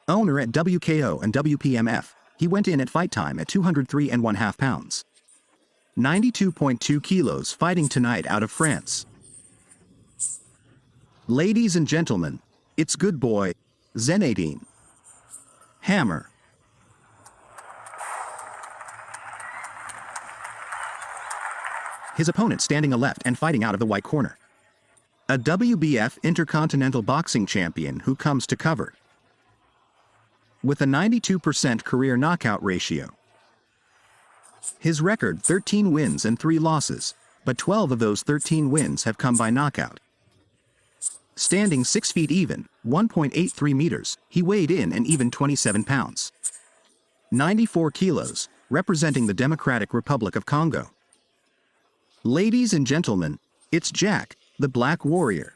Owner at WKO and WPMF, he went in at fight time at 203.5 pounds. 92.2 kilos fighting tonight out of France. Ladies and gentlemen, it's good boy, Zack. Hammer. His opponent standing a left and fighting out of the white corner. A WBF Intercontinental Boxing Champion who comes to cover. With a 92% career knockout ratio. His record 13 wins and 3 losses, but 12 of those 13 wins have come by knockout. Standing 6 feet even, 1.83 meters, he weighed in an even 27 pounds. 94 kilos, representing the Democratic Republic of Congo. Ladies and gentlemen, it's Jack, the Black Warrior.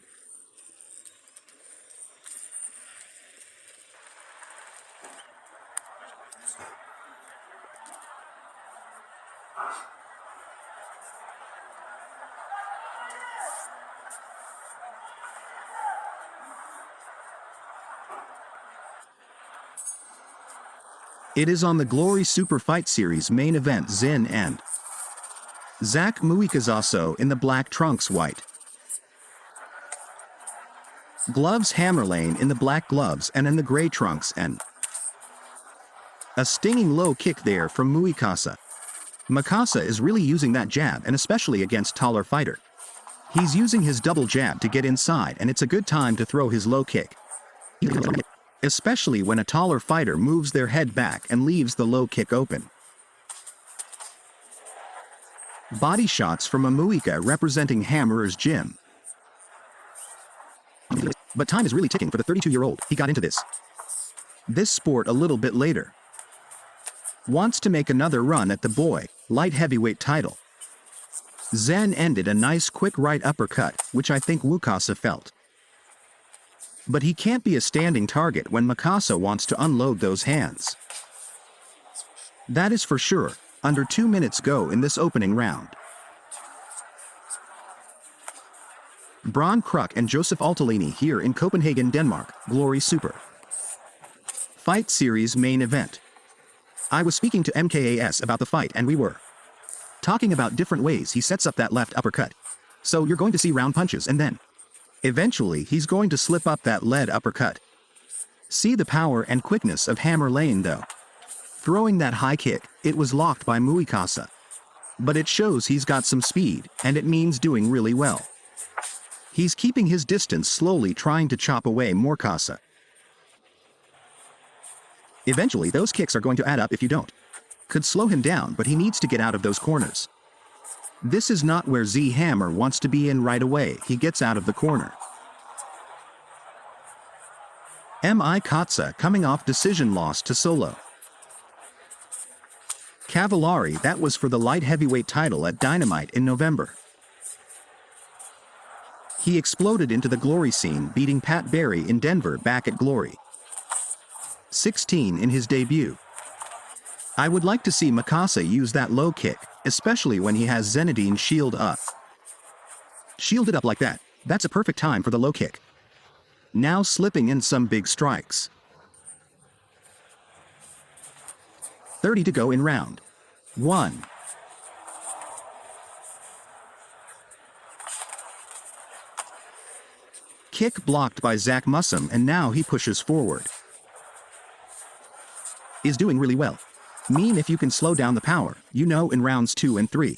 It is on the Glory Super Fight Series main event Zin and Zack Mwekassa in the black trunks white. Gloves HameurLain in the black gloves and in the gray trunks and a stinging low kick there from Mwekassa. Mwekassa is really using that jab and especially against taller fighter. He's using his double jab to get inside and it's a good time to throw his low kick. Especially when a taller fighter moves their head back and leaves the low kick open. Body shots from a Mwekassa representing Hammer's gym. But time is really ticking for the 32-year-old. He got into this sport a little bit later. Wants to make another run at the boy, light heavyweight title. Zen ended a nice quick right uppercut, which I think Mwekassa felt. But he can't be a standing target when Mwekassa wants to unload those hands. That is for sure. Under 2 minutes go in this opening round. Bron Kruk and Joseph Altalini here in Copenhagen, Denmark, Glory Super Fight Series main event. I was speaking to MKAS about the fight and we were talking about different ways he sets up that left uppercut. So you're going to see round punches and then eventually he's going to slip up that lead uppercut. See the power and quickness of HameurLain though. Throwing that high kick, it was locked by Mwekassa. But it shows he's got some speed, and it means doing really well. He's keeping his distance slowly trying to chop away Mwekassa. Eventually those kicks are going to add up if you don't. Could slow him down but he needs to get out of those corners. This is not where Hammer wants to be in right away, he gets out of the corner. Mwekassa coming off decision loss to Solo Cavallari, that was for the light heavyweight title at Dynamite in November. He exploded into the Glory scene beating Pat Barry in Denver back at Glory 16 in his debut. I would like to see Mwekassa use that low kick, especially when he has Zenedine shielded up. Shielded up like that, that's a perfect time for the low kick. Now slipping in some big strikes. 30 to go in round 1. Kick blocked by Zack and now he pushes forward. Is doing really well. Mean if you can slow down the power, you know, in rounds 2 and 3.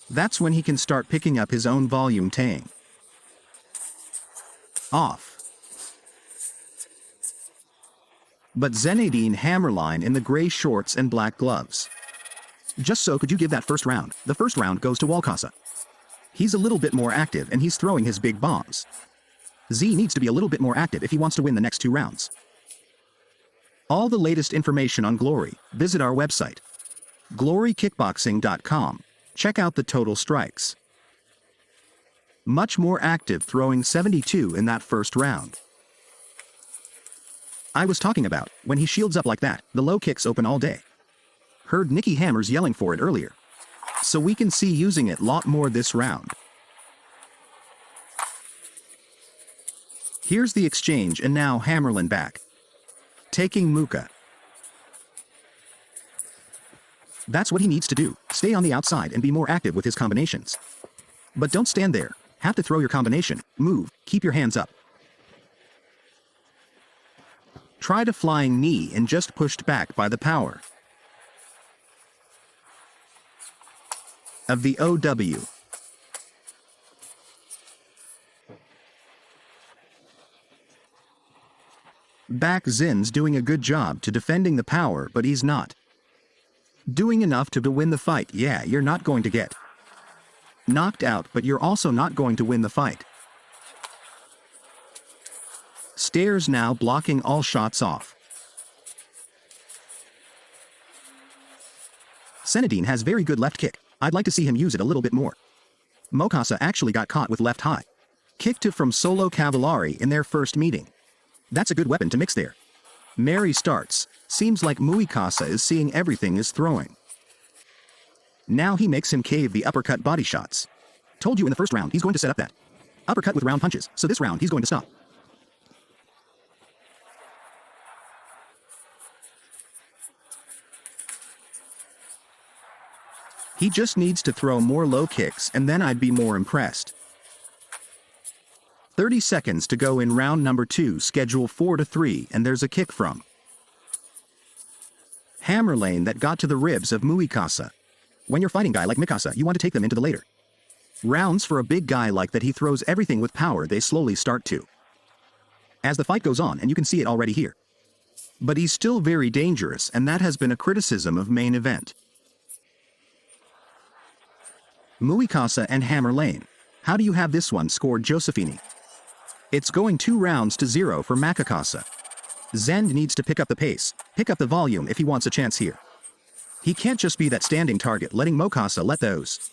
That's when he can start picking up his own volume tang. Off. But Zenedine HameurLain in the gray shorts and black gloves. Just so could you give that first round? The first round goes to Mwekassa. He's a little bit more active and he's throwing his big bombs. Z needs to be a little bit more active if he wants to win the next 2 rounds. All the latest information on Glory, visit our website. glorykickboxing.com. Check out the total strikes. Much more active, throwing 72 in that first round. I was talking about, when he shields up like that, the low kicks open all day. Heard Nicky Hammers yelling for it earlier. So we can see using it lot more this round. Here's the exchange and now HameurLain back. taking Muka. That's what he needs to do. Stay on the outside and be more active with his combinations. But don't stand there. Have to throw your combination. Move. Keep your hands up. Tried a flying knee and just pushed back by the power of the OW. Back Zin's doing a good job to defending the power, but he's not doing enough to win the fight. Yeah, you're not going to get knocked out, but you're also not going to win the fight. Stairs now blocking all shots off. Senadine has very good left kick. I'd like to see him use it a little bit more. Mwekassa actually got caught with left high. Kick to from Solo Cavallari in their first meeting. That's a good weapon to mix there. Mary starts. Seems like Mwekassa is seeing everything is throwing. Now he makes him cave the uppercut body shots. Told you in the first round he's going to set up that uppercut with round punches, so this round he's going to stop. He just needs to throw more low kicks and then I'd be more impressed. 30 seconds to go in round number 2, schedule 4-3, and there's a kick from HameurLain that got to the ribs of Mwekassa. When you're fighting a guy like Mwekassa, you want to take them into the later rounds. For a big guy like that, he throws everything with power. They slowly start to, as the fight goes on, and you can see it already here. But he's still very dangerous, and that has been a criticism of main event. Mwekassa and HameurLain. How do you have this one scored, Josephini? It's going 2-0 for Mwekassa. Zend needs to pick up the pace, pick up the volume if he wants a chance here. He can't just be that standing target, letting Mwekassa let those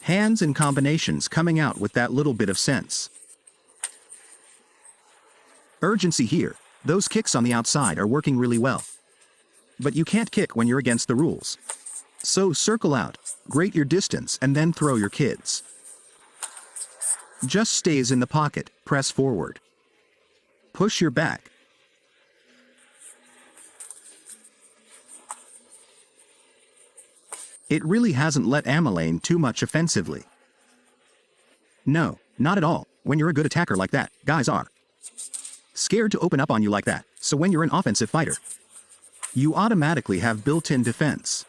hands and combinations coming out with that little bit of sense. Urgency here. Those kicks on the outside are working really well. But you can't kick when you're against the rules. So circle out, grate your distance, and then throw your kids. Just stays in the pocket, press forward. Push your back. It really hasn't let HameurLain too much offensively. No, not at all. When you're a good attacker like that, guys are scared to open up on you like that, so when you're an offensive fighter, you automatically have built-in defense.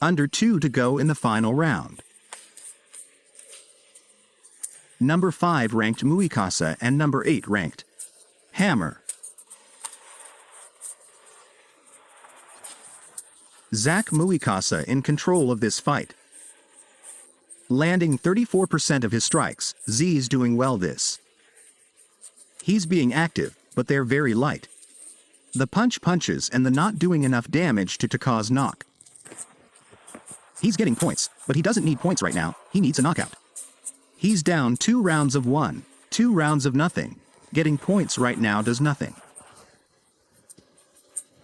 Under 2 to go in the final round. Number 5 ranked Mwekassa and number 8 ranked Hammer. Zack Mwekassa in control of this fight. Landing 34% of his strikes, Z's doing well this. He's being active, but they're very light. The punches and the not doing enough damage to cause knock. He's getting points, but he doesn't need points right now, he needs a knockout. He's down 2 rounds of 1, 2 rounds of nothing. Getting points right now does nothing.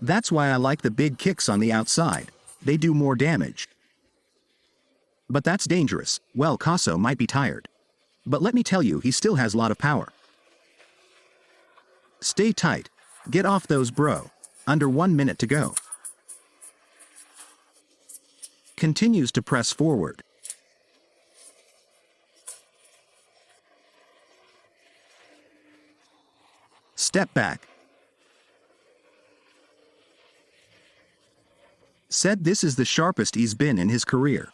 That's why I like the big kicks on the outside. They do more damage. But that's dangerous. Well, Kasso might be tired. But let me tell you, he still has a lot of power. Stay tight. Get off those, bro. Under 1 minute to go. Continues to press forward. Step back. Said this is the sharpest he's been in his career.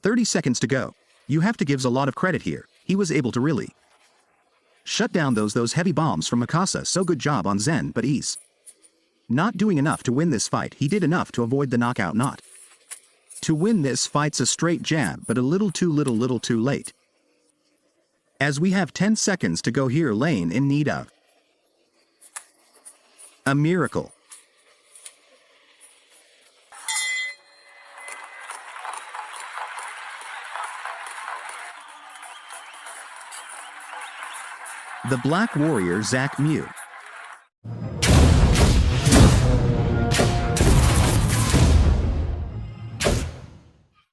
30 seconds to go. You have to give a lot of credit here. He was able to really shut down those heavy bombs from Mwekassa. So good job on Zen, but he's not doing enough to win this fight. He did enough to avoid the knockout knot. To win this fight's a straight jab, but a little too late. As we have 10 seconds to go here, Lane in need of a miracle. The Black Warrior Zack Mew.